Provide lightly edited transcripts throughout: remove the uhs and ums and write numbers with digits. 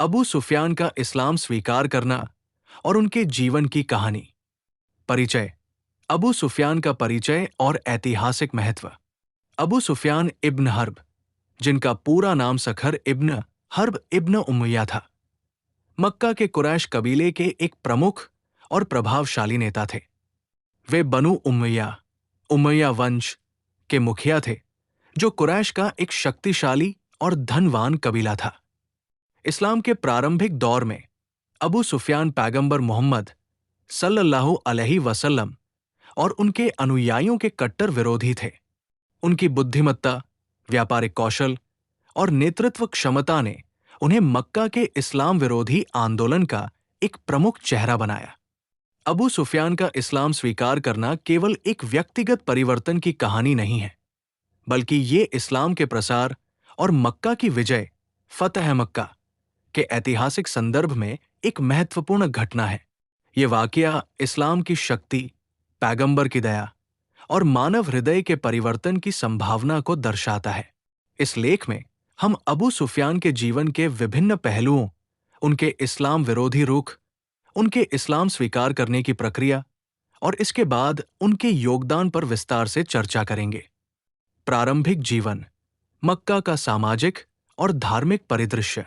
अबू सुफियान का इस्लाम स्वीकार करना और उनके जीवन की कहानी। परिचय। अबू सुफियान का परिचय और ऐतिहासिक महत्व। अबू सुफियान इब्न हर्ब, जिनका पूरा नाम सखर इब्न हर्ब इब्न उमैया था, मक्का के कुरैश कबीले के एक प्रमुख और प्रभावशाली नेता थे। वे बनु उमैया वंश के मुखिया थे, जो कुरैश का एक शक्तिशाली और धनवान कबीला था। इस्लाम के प्रारंभिक दौर में अबू सुफियान पैगंबर मोहम्मद सल्लल्लाहु अलैहि वसल्लम और उनके अनुयायियों के कट्टर विरोधी थे। उनकी बुद्धिमत्ता, व्यापारिक कौशल और नेतृत्व क्षमता ने उन्हें मक्का के इस्लाम विरोधी आंदोलन का एक प्रमुख चेहरा बनाया। अबू सुफियान का इस्लाम स्वीकार करना केवल एक व्यक्तिगत परिवर्तन की कहानी नहीं है, बल्कि ये इस्लाम के प्रसार और मक्का की विजय, फतह मक्का, के ऐतिहासिक संदर्भ में एक महत्वपूर्ण घटना है। ये वाकया इस्लाम की शक्ति, पैगंबर की दया और मानव हृदय के परिवर्तन की संभावना को दर्शाता है। इस लेख में हम अबू सुफियान के जीवन के विभिन्न पहलुओं, उनके इस्लाम विरोधी रुख, उनके इस्लाम स्वीकार करने की प्रक्रिया और इसके बाद उनके योगदान पर विस्तार से चर्चा करेंगे। प्रारंभिक जीवन, मक्का का सामाजिक और धार्मिक परिदृश्य,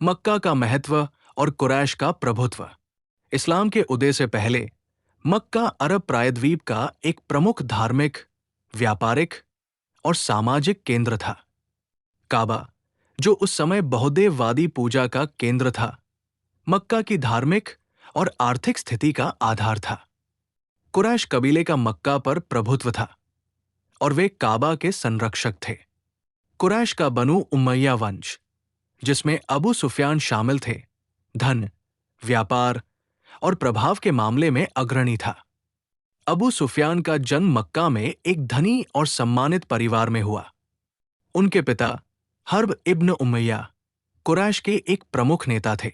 मक्का का महत्व और कुरैश का प्रभुत्व। इस्लाम के उदय से पहले मक्का अरब प्रायद्वीप का एक प्रमुख धार्मिक, व्यापारिक और सामाजिक केंद्र था। काबा, जो उस समय बहुदेववादी पूजा का केंद्र था, मक्का की धार्मिक और आर्थिक स्थिति का आधार था। कुरैश कबीले का मक्का पर प्रभुत्व था और वे काबा के संरक्षक थे। कुरैश का बनु उमैया वंश, जिसमें अबू सुफियान शामिल थे, धन, व्यापार और प्रभाव के मामले में अग्रणी था। अबू सुफियान का जन्म मक्का में एक धनी और सम्मानित परिवार में हुआ। उनके पिता हर्ब इब्न उमैया कुरैश के एक प्रमुख नेता थे।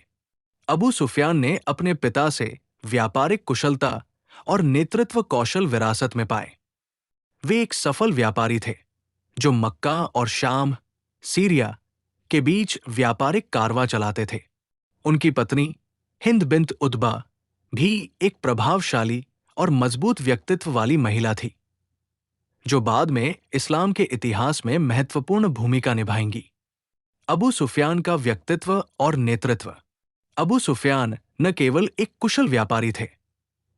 अबू सुफियान ने अपने पिता से व्यापारिक कुशलता और नेतृत्व कौशल विरासत में पाए। वे एक सफल व्यापारी थे, जो मक्का और शाम, सीरिया के बीच व्यापारिक कारवां चलाते थे। उनकी पत्नी हिंद बिन्त उतबा भी एक प्रभावशाली और मजबूत व्यक्तित्व वाली महिला थी, जो बाद में इस्लाम के इतिहास में महत्वपूर्ण भूमिका निभाएंगी। अबू सुफियान का व्यक्तित्व और नेतृत्व। अबू सुफियान न केवल एक कुशल व्यापारी थे,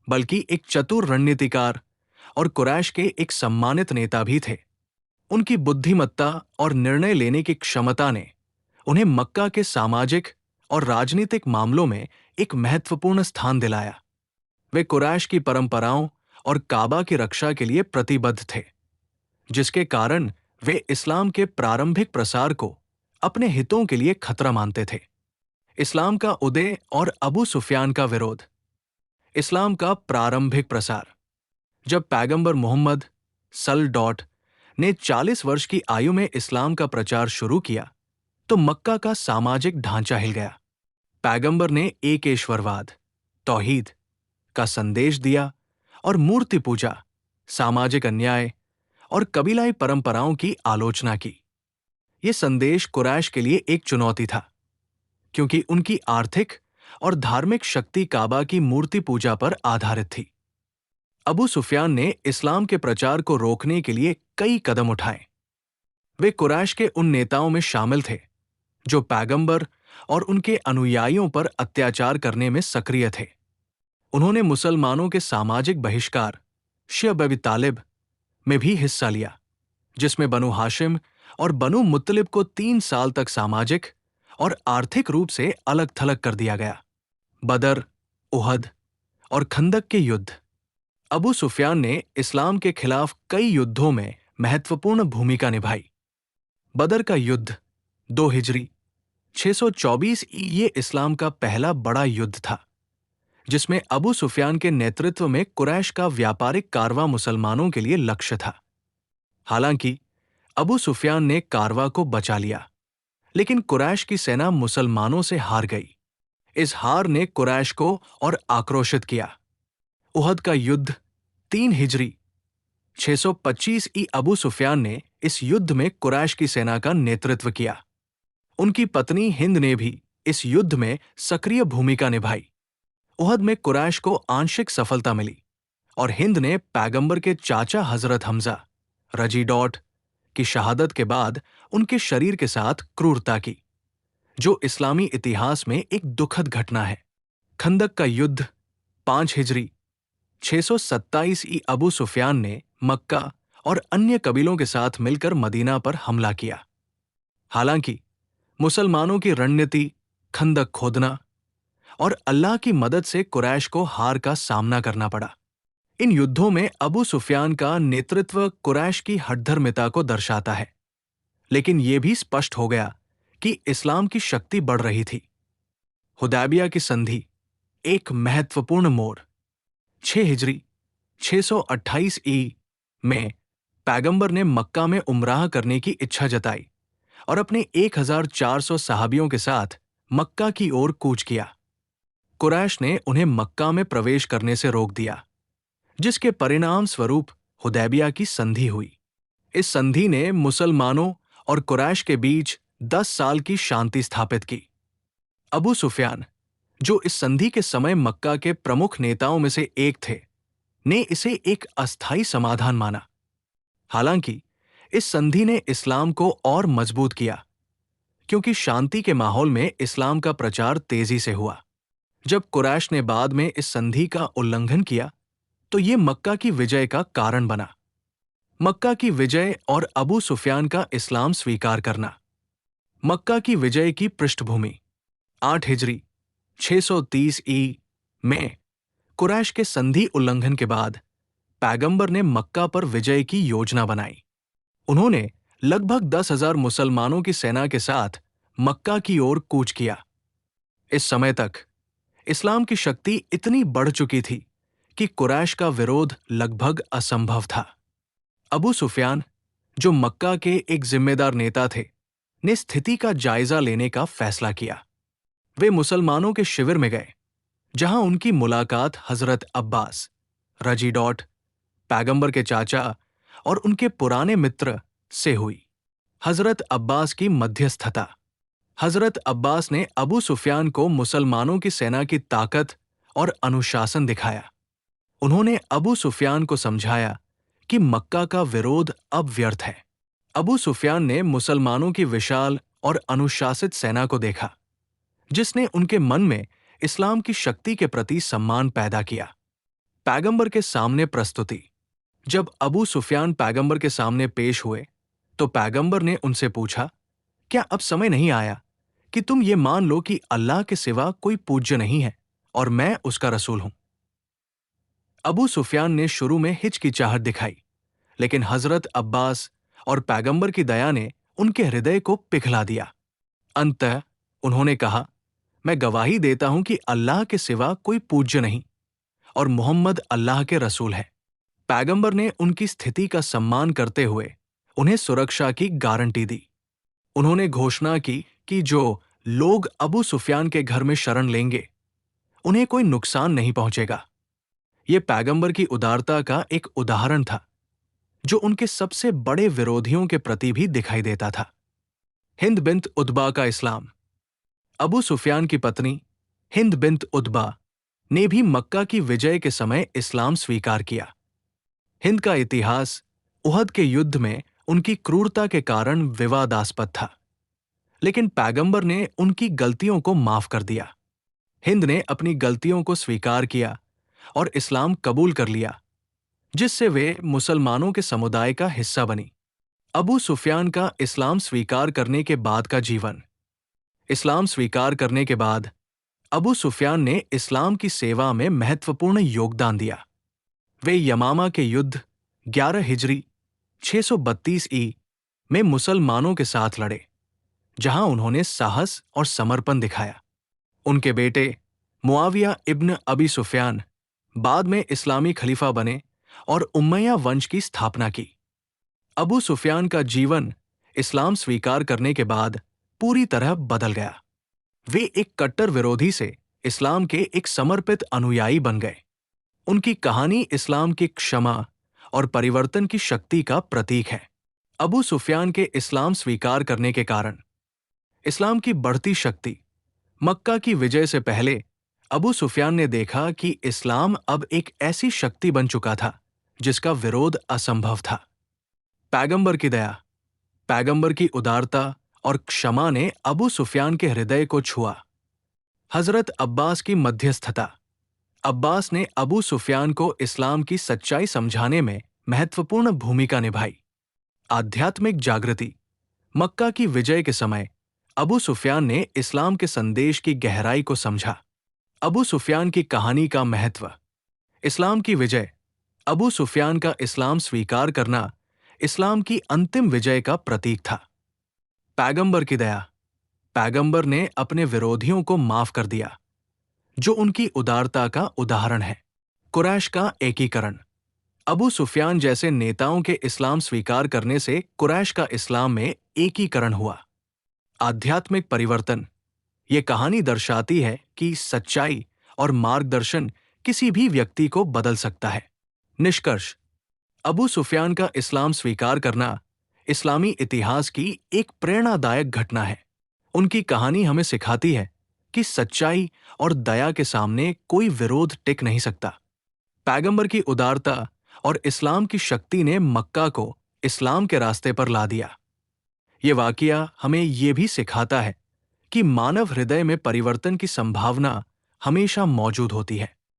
बल्कि एक चतुर रणनीतिकार और कुरैश के एक सम्मानित नेता भी थे। उनकी बुद्धिमत्ता और निर्णय लेने की क्षमता ने उन्हें मक्का के सामाजिक और राजनीतिक मामलों में एक महत्वपूर्ण स्थान दिलाया। वे कुरैश की परंपराओं और काबा की रक्षा के लिए प्रतिबद्ध थे, जिसके कारण वे इस्लाम के प्रारंभिक प्रसार को अपने हितों के लिए खतरा मानते थे। इस्लाम का उदय और अबू सुफियान का विरोध। इस्लाम का प्रारंभिक प्रसार। जब पैगंबर मोहम्मद ने 40 वर्ष की आयु में इस्लाम का प्रचार शुरू किया, तो मक्का का सामाजिक ढांचा हिल गया। पैगंबर ने एकेश्वरवाद, तौहीद का संदेश दिया और मूर्ति पूजा, सामाजिक अन्याय और कबीलाई परंपराओं की आलोचना की। यह संदेश कुरैश के लिए एक चुनौती था, क्योंकि उनकी आर्थिक और धार्मिक शक्ति काबा की मूर्ति पूजा पर आधारित थी। अबू सुफियान ने इस्लाम के प्रचार को रोकने के लिए कई कदम उठाए। वे कुरैश के उन नेताओं में शामिल थे जो पैगंबर और उनके अनुयायियों पर अत्याचार करने में सक्रिय थे। उन्होंने मुसलमानों के सामाजिक बहिष्कार, शिअब अबी तालिब, में भी हिस्सा लिया, जिसमें बनु हाशिम और बनु मुत्तलिब को 3 साल तक सामाजिक और आर्थिक रूप से अलग थलग कर दिया गया। बदर, उहद और खंदक के युद्ध। अबू सुफियान ने इस्लाम के खिलाफ कई युद्धों में महत्वपूर्ण भूमिका निभाई। बदर का युद्ध 2 हिजरी 624 ये इस्लाम का पहला बड़ा युद्ध था, जिसमें अबू सुफियान के नेतृत्व में कुरैश का व्यापारिक कारवां मुसलमानों के लिए लक्ष्य था। हालांकि अबू सुफियान ने कारवां को बचा लिया, लेकिन कुरैश की सेना मुसलमानों से हार गई। इस हार ने कुरैश को और आक्रोशित किया। उहद का युद्ध 3 हिजरी 625 अबू सुफियान ने इस युद्ध में कुरैश की सेना का नेतृत्व किया। उनकी पत्नी हिंद ने भी इस युद्ध में सक्रिय भूमिका निभाई। उहद में कुरैश को आंशिक सफलता मिली और हिंद ने पैगंबर के चाचा हजरत हमजा रजी डॉट की शहादत के बाद उनके शरीर के साथ क्रूरता की, जो इस्लामी इतिहास में एक दुखद घटना है। खंदक का युद्ध 5 हिजरी 627 ई अबू सुफियान ने मक्का और अन्य कबीलों के साथ मिलकर मदीना पर हमला किया। हालांकि मुसलमानों की रणनीति, खंदक खोदना और अल्लाह की मदद से कुरैश को हार का सामना करना पड़ा। इन युद्धों में अबू सुफियान का नेतृत्व कुरैश की हठधर्मिता को दर्शाता है, लेकिन यह भी स्पष्ट हो गया कि इस्लाम की शक्ति बढ़ रही थी। हुदैबिया की संधि एक महत्वपूर्ण मोड़। 6 हिजरी 628 ई में पैगंबर ने मक्का में उमराह करने की इच्छा जताई और अपने 1400 सहाबियों के साथ मक्का की ओर कूच किया। कुरैश ने उन्हें मक्का में प्रवेश करने से रोक दिया, जिसके परिणाम स्वरूप हुदैबिया की संधि हुई। इस संधि ने मुसलमानों और कुरैश के बीच 10 साल की शांति स्थापित की। अबू सुफियान, जो इस संधि के समय मक्का के प्रमुख नेताओं में से एक थे, ने इसे एक अस्थायी समाधान माना। हालांकि इस संधि ने इस्लाम को और मजबूत किया, क्योंकि शांति के माहौल में इस्लाम का प्रचार तेजी से हुआ। जब कुरैश ने बाद में इस संधि का उल्लंघन किया, तो ये मक्का की विजय का कारण बना। मक्का की विजय और अबू सुफियान का इस्लाम स्वीकार करना। मक्का की विजय की पृष्ठभूमि 8 हिजरी 630 ई में कुरैश के संधि उल्लंघन के बाद पैगंबर ने मक्का पर विजय की योजना बनाई। उन्होंने लगभग 10,000 मुसलमानों की सेना के साथ मक्का की ओर कूच किया। इस समय तक इस्लाम की शक्ति इतनी बढ़ चुकी थी कि कुरैश का विरोध लगभग असंभव था। अबू सुफियान, जो मक्का के एक जिम्मेदार नेता थे, ने स्थिति का जायजा लेने का फैसला किया। वे मुसलमानों के शिविर में गए, जहां उनकी मुलाकात हजरत अब्बास रजी डॉट, पैगंबर के चाचा और उनके पुराने मित्र से हुई। हजरत अब्बास की मध्यस्थता। हजरत अब्बास ने अबू सुफियान को मुसलमानों की सेना की ताकत और अनुशासन दिखाया। उन्होंने अबू सुफियान को समझाया कि मक्का का विरोध अब व्यर्थ है। अबू सुफियान ने मुसलमानों की विशाल और अनुशासित सेना को देखा, जिसने उनके मन में इस्लाम की शक्ति के प्रति सम्मान पैदा किया। पैगंबर के सामने प्रस्तुति। जब अबू सुफियान पैगंबर के सामने पेश हुए, तो पैगंबर ने उनसे पूछा, क्या अब समय नहीं आया कि तुम ये मान लो कि अल्लाह के सिवा कोई पूज्य नहीं है और मैं उसका रसूल हूं? अबू सुफियान ने शुरू में हिचकिचाहट दिखाई, लेकिन हजरत अब्बास और पैगंबर की दया ने उनके हृदय को पिघला दिया। अंततः उन्होंने कहा, मैं गवाही देता हूं कि अल्लाह के सिवा कोई पूज्य नहीं और मोहम्मद अल्लाह के रसूल है। पैगंबर ने उनकी स्थिति का सम्मान करते हुए उन्हें सुरक्षा की गारंटी दी। उन्होंने घोषणा की कि जो लोग अबू सुफियान के घर में शरण लेंगे, उन्हें कोई नुकसान नहीं पहुंचेगा। यह पैगंबर की उदारता का एक उदाहरण था, जो उनके सबसे बड़े विरोधियों के प्रति भी दिखाई देता था। हिंद बिन्त उतबा का इस्लाम। अबू सुफियान की पत्नी हिंद बिन्त उतबा ने भी मक्का की विजय के समय इस्लाम स्वीकार किया। हिंद का इतिहास उहद के युद्ध में उनकी क्रूरता के कारण विवादास्पद था, लेकिन पैगंबर ने उनकी गलतियों को माफ कर दिया। हिंद ने अपनी गलतियों को स्वीकार किया और इस्लाम कबूल कर लिया, जिससे वे मुसलमानों के समुदाय का हिस्सा बनी। अबू सुफियान का इस्लाम स्वीकार करने के बाद का जीवन। इस्लाम स्वीकार करने के बाद अबू सुफियान ने इस्लाम की सेवा में महत्वपूर्ण योगदान दिया। वे यमामा के युद्ध 11 हिजरी 632 ई में मुसलमानों के साथ लड़े, जहां उन्होंने साहस और समर्पण दिखाया। उनके बेटे मुआविया इब्न अबी सुफियान बाद में इस्लामी खलीफा बने और उमैया वंश की स्थापना की। अबू सुफियान का जीवन इस्लाम स्वीकार करने के बाद पूरी तरह बदल गया। वे एक कट्टर विरोधी से इस्लाम के एक समर्पित अनुयायी बन गए। उनकी कहानी इस्लाम की क्षमा और परिवर्तन की शक्ति का प्रतीक है। अबू सुफियान के इस्लाम स्वीकार करने के कारण इस्लाम की बढ़ती शक्ति मक्का की विजय से पहले अबू सुफियान ने देखा कि इस्लाम अब एक ऐसी शक्ति बन चुका था जिसका विरोध असंभव था। पैगंबर की दया, पैगंबर की उदारता और क्षमा ने अबू सुफियान के हृदय को छुआ। हजरत अब्बास की मध्यस्थता, अब्बास ने अबू सुफियान को इस्लाम की सच्चाई समझाने में महत्वपूर्ण भूमिका निभाई। आध्यात्मिक जागृति, मक्का की विजय के समय अबू सुफियान ने इस्लाम के संदेश की गहराई को समझा। अबू सुफियान की कहानी का महत्व, इस्लाम की विजय, अबू सुफियान का इस्लाम स्वीकार करना इस्लाम की अंतिम विजय का प्रतीक था। पैगंबर की दया, पैगंबर ने अपने विरोधियों को माफ कर दिया, जो उनकी उदारता का उदाहरण है। कुरैश का एकीकरण, अबू सुफियान जैसे नेताओं के इस्लाम स्वीकार करने से कुरैश का इस्लाम में एकीकरण हुआ। आध्यात्मिक परिवर्तन, ये कहानी दर्शाती है कि सच्चाई और मार्गदर्शन किसी भी व्यक्ति को बदल सकता है। निष्कर्ष, अबू सुफियान का इस्लाम स्वीकार करना इस्लामी इतिहास की एक प्रेरणादायक घटना है। उनकी कहानी हमें सिखाती है कि सच्चाई और दया के सामने कोई विरोध टिक नहीं सकता। पैगंबर की उदारता और इस्लाम की शक्ति ने मक्का को इस्लाम के रास्ते पर ला दिया। ये वाकया हमें ये भी सिखाता है कि मानव हृदय में परिवर्तन की संभावना हमेशा मौजूद होती है।